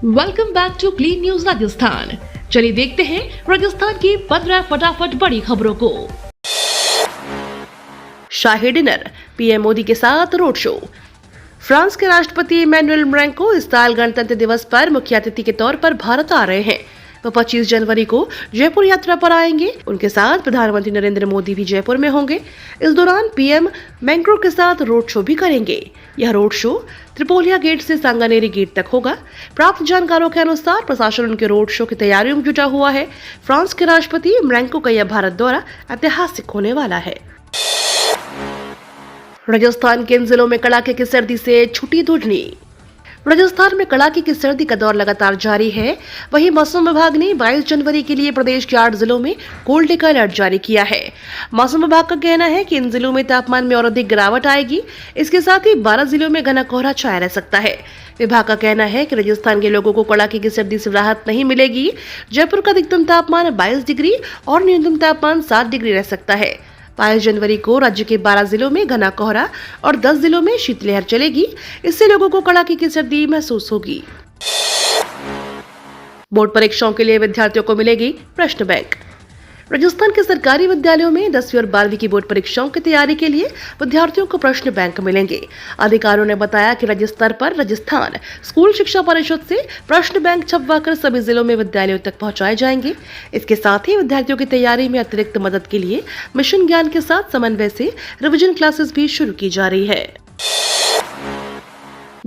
Welcome back to clean news Rajasthan. चलिए देखते हैं राजस्थान की 15 फटाफट बड़ी खबरों को। शाही डिनर, पीएम मोदी के साथ रोड शो। फ्रांस के राष्ट्रपति इमैनुअल मैक्रों इस साल गणतंत्र दिवस पर मुख्य अतिथि के तौर पर भारत आ रहे हैं। वो 25 जनवरी को जयपुर यात्रा पर आएंगे। उनके साथ प्रधानमंत्री नरेंद्र मोदी भी जयपुर में होंगे। इस दौरान पीएम मैक्रों के साथ रोड शो भी करेंगे। यह रोड शो त्रिपोलिया गेट से सांगानेरी गेट तक होगा। प्राप्त जानकारों के अनुसार प्रशासन उनके रोड शो की तैयारियों में जुटा हुआ है। फ्रांस के राष्ट्रपति मैक्रों का यह भारत दौरा ऐतिहासिक होने वाला है। राजस्थान के इन जिलों में कड़ाके की सर्दी से छुट्टी दुगनी। राजस्थान में कड़ाके की सर्दी का दौर लगातार जारी है। वहीं मौसम विभाग ने 22 जनवरी के लिए प्रदेश के 8 जिलों में कोल्ड का अलर्ट जारी किया है। मौसम विभाग का कहना है कि इन जिलों में तापमान में और अधिक गिरावट आएगी। इसके साथ ही 12 जिलों में घना कोहरा छाया रह सकता है। विभाग का कहना है कि राजस्थान के लोगों को कड़ाके की सर्दी से राहत नहीं मिलेगी। जयपुर का अधिकतम तापमान 22 डिग्री और न्यूनतम तापमान 7 डिग्री रह सकता है। 22 जनवरी को राज्य के 12 जिलों में घना कोहरा और 10 जिलों में शीतलहर चलेगी। इससे लोगों को कड़ाके की सर्दी महसूस होगी। बोर्ड परीक्षाओं के लिए विद्यार्थियों को मिलेगी प्रश्न बैंक। राजस्थान के सरकारी विद्यालयों में 10वीं और 12वीं की बोर्ड परीक्षाओं की तैयारी के लिए विद्यार्थियों को प्रश्न बैंक मिलेंगे। अधिकारियों ने बताया कि राज्य स्तर पर राजस्थान स्कूल शिक्षा परिषद से प्रश्न बैंक छपवाकर सभी जिलों में विद्यालयों तक पहुंचाए जाएंगे। इसके साथ ही विद्यार्थियों की तैयारी में अतिरिक्त मदद के लिए मिशन ज्ञान के साथ समन्वय से रिविजन क्लासेस भी शुरू की जा रही है।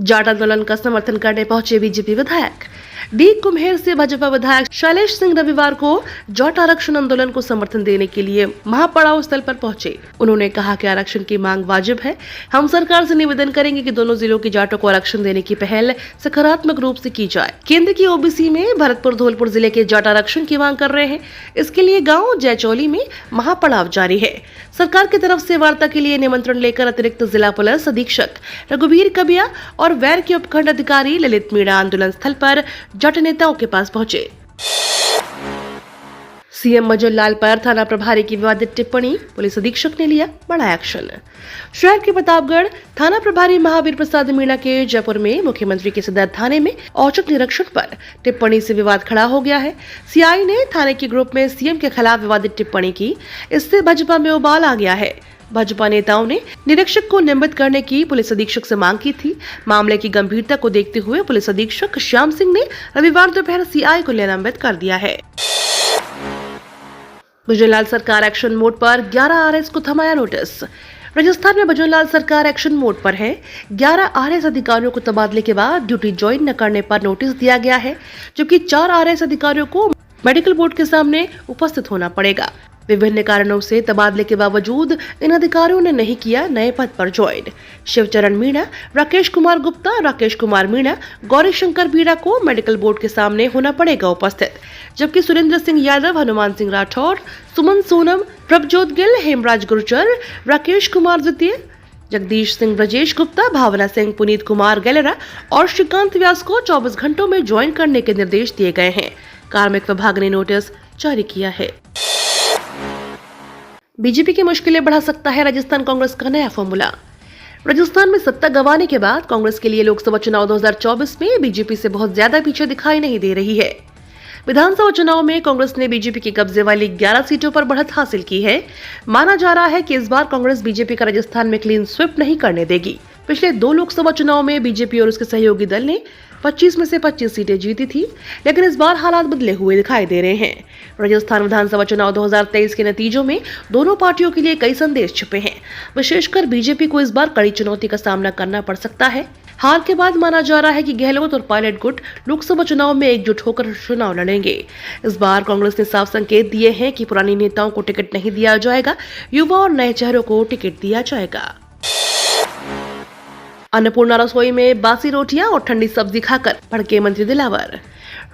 जाट आंदोलन का समर्थन करने पहुंचे बीजेपी विधायक। डी कुम्हेर से भाजपा विधायक शैलेश सिंह रविवार को जाट आरक्षण आंदोलन को समर्थन देने के लिए महापड़ाव स्थल पर पहुंचे। उन्होंने कहा कि आरक्षण की मांग वाजिब है। हम सरकार से निवेदन करेंगे कि दोनों जिलों के जाटों को आरक्षण देने की पहल सकारात्मक रूप से की जाए। केंद्र की ओबीसी में भरतपुर धौलपुर जिले के जाट आरक्षण की मांग कर रहे हैं। इसके लिए गाँव जयचौली में महापड़ाव जारी है। सरकार की तरफ से वार्ता के लिए निमंत्रण लेकर अतिरिक्त जिला पुलिस अधीक्षक रघुवीर कबिया और वैर के उपखंड अधिकारी ललित मीणा आंदोलन स्थल पर जाट नेताओं के पास पहुंचे। सीएम मजन लाल पर थाना प्रभारी की विवादित टिप्पणी, पुलिस अधीक्षक ने लिया बड़ा एक्शन। शहर के प्रतापगढ़ थाना प्रभारी महावीर प्रसाद मीणा के जयपुर में मुख्यमंत्री के सदर थाने में औचक निरीक्षण पर टिप्पणी से विवाद खड़ा हो गया है। सीआई ने थाने के ग्रुप में सीएम के खिलाफ विवादित टिप्पणी की। इससे भाजपा में उबाल आ गया है। भाजपा नेताओं ने निरीक्षक को निलंबित करने की पुलिस अधीक्षक से मांग की थी। मामले की गंभीरता को देखते हुए पुलिस अधीक्षक श्याम सिंह ने रविवार दोपहर सीआई को निलंबित कर दिया है। भजनलाल सरकार एक्शन मोड पर 11 आरएस को थमाया नोटिस। राजस्थान में भजनलाल सरकार एक्शन मोड पर है। 11 आरएस अधिकारियों को तबादले के बाद ड्यूटी ज्वाइन न करने पर नोटिस दिया गया है, जबकि 4 आरएस अधिकारियों को मेडिकल बोर्ड के सामने उपस्थित होना पड़ेगा। विभिन्न कारणों से तबादले के बावजूद इन अधिकारियों ने नहीं किया नए पद पर ज्वाइन। शिवचरण मीणा, राकेश कुमार गुप्ता, राकेश कुमार मीणा, गौरी शंकर बीड़ा को मेडिकल बोर्ड के सामने होना पड़ेगा उपस्थित, जबकि सुरेंद्र सिंह यादव, हनुमान सिंह राठौर, सुमन सोनम, प्रभजोत गिल, हेमराज गुर्जर, राकेश कुमार द्वितीय, जगदीश सिंह, ब्रजेश गुप्ता, भावना सिंह, पुनीत कुमार गैलेरा और श्रीकांत व्यास को 24 घंटों में ज्वाइन करने के निर्देश दिए गए हैं। कार्मिक विभाग ने नोटिस जारी किया है। बीजेपी की मुश्किलें बढ़ा सकता है राजस्थान कांग्रेस का नया फॉर्मूला। राजस्थान में सत्ता गंवाने के बाद कांग्रेस के लिए लोकसभा चुनाव 2024 में बीजेपी से बहुत ज्यादा पीछे दिखाई नहीं दे रही है। विधानसभा चुनाव में कांग्रेस ने बीजेपी की कब्जे वाली 11 सीटों पर बढ़त हासिल की है। माना जा रहा है कि इस बार कांग्रेस बीजेपी का राजस्थान में क्लीन स्वीप नहीं करने देगी। पिछले 2 लोकसभा चुनाव में बीजेपी और उसके सहयोगी दल ने 25 में से 25 सीटें जीती थी, लेकिन इस बार हालात बदले हुए दिखाई दे रहे हैं। राजस्थान विधानसभा चुनाव 2023 के नतीजों में दोनों पार्टियों के लिए कई संदेश छिपे हैं। विशेषकर बीजेपी को इस बार कड़ी चुनौती का सामना करना पड़ सकता है। हार के बाद माना जा रहा है कि गहलोत और पायलट गुट लोकसभा चुनाव में एकजुट होकर चुनाव लड़ेंगे। इस बार कांग्रेस ने साफ संकेत दिए हैं कि पुरानी नेताओं को टिकट नहीं दिया जाएगा, युवा और नए चेहरों को टिकट दिया जाएगा। अन्नपूर्णा रसोई में बासी रोटियां और ठंडी सब्जी खाकर भड़के मंत्री दिलावर।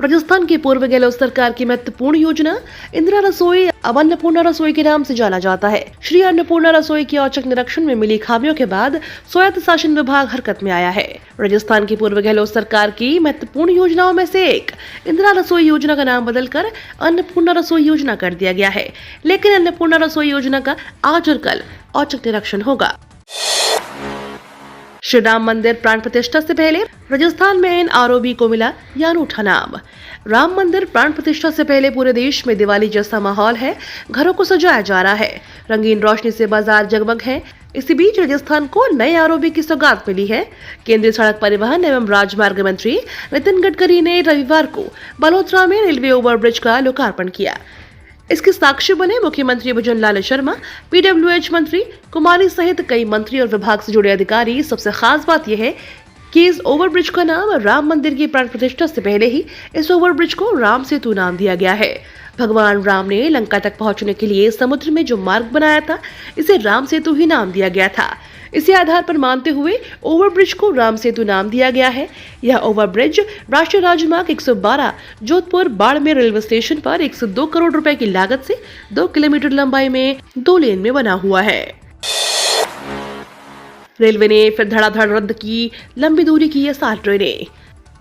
राजस्थान की पूर्व गहलोत सरकार की महत्वपूर्ण योजना इंदिरा रसोई अब अन्नपूर्णा रसोई के नाम से जाना जाता है। श्री अन्नपूर्णा रसोई के औचक निरीक्षण में मिली खामियों के बाद स्वायत्त शासन विभाग हरकत में आया है। राजस्थान की पूर्व गहलोत सरकार की महत्वपूर्ण योजनाओं में से एक इंदिरा रसोई योजना का नाम बदलकर अन्नपूर्णा रसोई योजना कर दिया गया है, लेकिन अन्नपूर्णा रसोई योजना का आज और कल औचक निरीक्षण होगा। श्री राम मंदिर प्राण प्रतिष्ठा से पहले राजस्थान में एनआरओबी को मिला यह अनूठा नाम। राम मंदिर प्राण प्रतिष्ठा से पहले पूरे देश में दिवाली जैसा माहौल है। घरों को सजाया जा रहा है, रंगीन रोशनी से बाजार जगमग है। इसी बीच राजस्थान को नए आरओबी की सौगात मिली है। केंद्रीय सड़क परिवहन एवं राजमार्ग मंत्री नितिन गडकरी ने रविवार को बलोत्रा में रेलवे ओवरब्रिज का लोकार्पण किया। इसके साक्षी बने मुख्यमंत्री भजन लाल शर्मा, पीडब्ल्यूएच मंत्री कुमारी सहित कई मंत्री और विभाग से जुड़े अधिकारी। सबसे खास बात यह है कि इस ओवरब्रिज का नाम राम मंदिर की प्राण प्रतिष्ठा से पहले ही इस ओवरब्रिज को राम सेतु नाम दिया गया है। भगवान राम ने लंका तक पहुंचने के लिए समुद्र में जो मार्ग बनाया था, इसे राम सेतु ही नाम दिया गया था। इसी आधार पर मानते हुए ओवरब्रिज को राम सेतु नाम दिया गया है। यह ओवरब्रिज राष्ट्रीय राजमार्ग 112 जोधपुर बाड़मेर रेलवे स्टेशन पर 102 करोड़ रुपए की लागत से 2 किलोमीटर लंबाई में 2 लेन में बना हुआ है। रेलवे ने फिर धड़ाधड़ रद्द की लंबी दूरी की ये 7 ट्रेनें।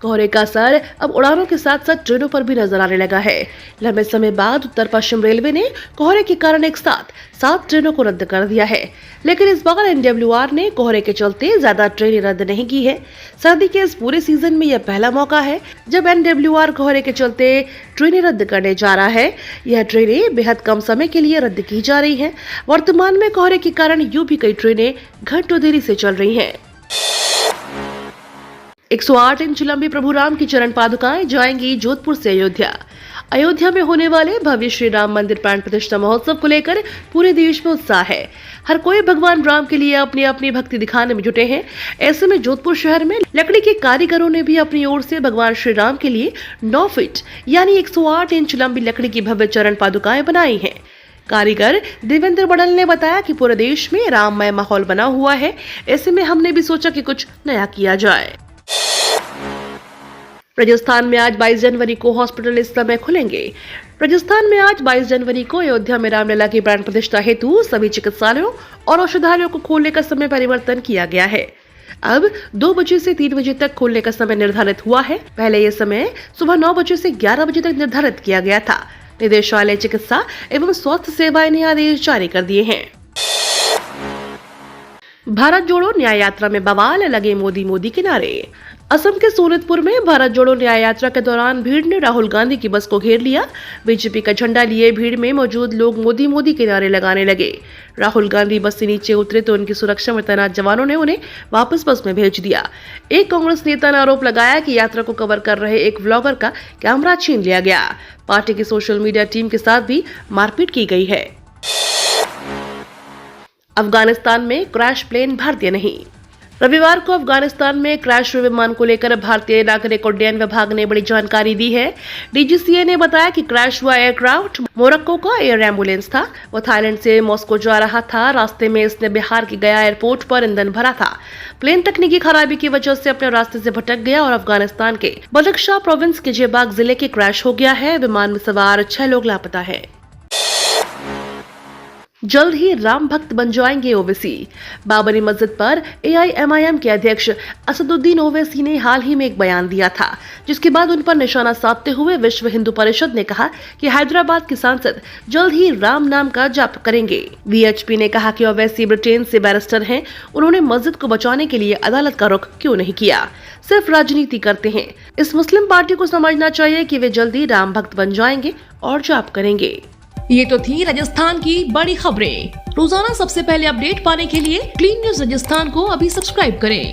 कोहरे का असर अब उड़ानों के साथ साथ ट्रेनों पर भी नजर आने लगा है। लंबे समय बाद उत्तर पश्चिम रेलवे ने कोहरे के कारण एक साथ 7 ट्रेनों को रद्द कर दिया है, लेकिन इस बार एनडब्ल्यूआर ने कोहरे के चलते ज्यादा ट्रेनें रद्द नहीं की है। सर्दी के इस पूरे सीजन में यह पहला मौका है जब एनडब्ल्यूआर कोहरे के चलते ट्रेनें रद्द करने जा रहा है। यह ट्रेनें बेहद कम समय के लिए रद्द की जा रही है। वर्तमान में कोहरे के कारण यूं भी कई ट्रेनें घंटों देरी से चल रही है। 108 इंच लंबी प्रभु राम की चरण पादुकाएं जाएंगी जोधपुर से अयोध्या। अयोध्या में होने वाले भव्य श्री राम मंदिर प्राण प्रतिष्ठा महोत्सव को लेकर पूरे देश में उत्साह है। हर कोई भगवान राम के लिए अपनी अपनी भक्ति दिखाने में जुटे हैं। ऐसे में जोधपुर शहर में लकड़ी के कारीगरों ने भी अपनी ओर से भगवान श्री राम के लिए 9 फीट यानी 108 इंच लंबी लकड़ी की भव्य चरण पादुकाएं बनाई हैं। कारीगर देवेंद्र बड़ल ने बताया कि पूरे देश में राममय माहौल बना हुआ है। ऐसे में हमने भी सोचा कि कुछ नया किया जाए। राजस्थान में आज 22 जनवरी को हॉस्पिटल इस समय खुलेंगे। राजस्थान में आज 22 जनवरी को अयोध्या में रामलला की प्राण प्रतिष्ठा हेतु सभी चिकित्सालयों और औषधालयों को खोलने का समय परिवर्तन किया गया है। अब 2 बजे से 3 बजे तक खोलने का समय निर्धारित हुआ है। पहले यह समय सुबह 9 बजे से 11 बजे तक निर्धारित किया गया था। निदेशालय चिकित्सा एवं स्वास्थ्य सेवाएं ने आदेश जारी कर दिए हैं। भारत जोड़ो न्याय यात्रा में बवाल, लगे मोदी के नारे। असम के सोनितपुर में भारत जोड़ो न्याय यात्रा के दौरान भीड़ ने राहुल गांधी की बस को घेर लिया। बीजेपी का झंडा लिए भीड़ में मौजूद लोग मोदी के नारे लगाने लगे। राहुल गांधी बस से नीचे उतरे तो उनकी सुरक्षा में तैनात जवानों ने उन्हें वापस बस में भेज दिया। एक कांग्रेस नेता ने आरोप लगाया कि यात्रा को कवर कर रहे एक व्लॉगर का कैमरा छीन लिया गया। पार्टी की सोशल मीडिया टीम के साथ भी मारपीट की गई है। अफगानिस्तान में क्रैश प्लेन भारतीय नहीं। रविवार को अफगानिस्तान में क्रैश हुए विमान को लेकर भारतीय नागरिक उड्डयन विभाग ने बड़ी जानकारी दी है। डीजीसीए ने बताया कि क्रैश हुआ एयरक्राफ्ट मोरक्को का एयर एम्बुलेंस था। वो थाईलैंड से मॉस्को जा रहा था। रास्ते में इसने बिहार के गया एयरपोर्ट पर ईंधन भरा था। प्लेन तकनीकी खराबी की वजह से अपने रास्ते से भटक गया और अफगानिस्तान के बदख्शां प्रोविंस के जेबाग जिले के क्रैश हो गया है। विमान में सवार 6 लोग लापता है। जल्द ही राम भक्त बन जाएंगे ओवैसी। बाबरी मस्जिद पर एआईएमआईएम के अध्यक्ष असदुद्दीन ओवैसी ने हाल ही में एक बयान दिया था, जिसके बाद उन पर निशाना साधते हुए विश्व हिंदू परिषद ने कहा कि हैदराबाद के सांसद जल्द ही राम नाम का जाप करेंगे। वीएचपी ने कहा कि ओवैसी ब्रिटेन से बैरिस्टर हैं। उन्होंने मस्जिद को बचाने के लिए अदालत का रुख क्यों नहीं किया, सिर्फ राजनीति करते हैं। इस मुस्लिम पार्टी को समझना चाहिए कि वे जल्दी राम भक्त बन जाएंगे और जाप करेंगे। ये तो थी राजस्थान की बड़ी खबरें। रोजाना सबसे पहले अपडेट पाने के लिए क्लीन न्यूज राजस्थान को अभी सब्सक्राइब करें।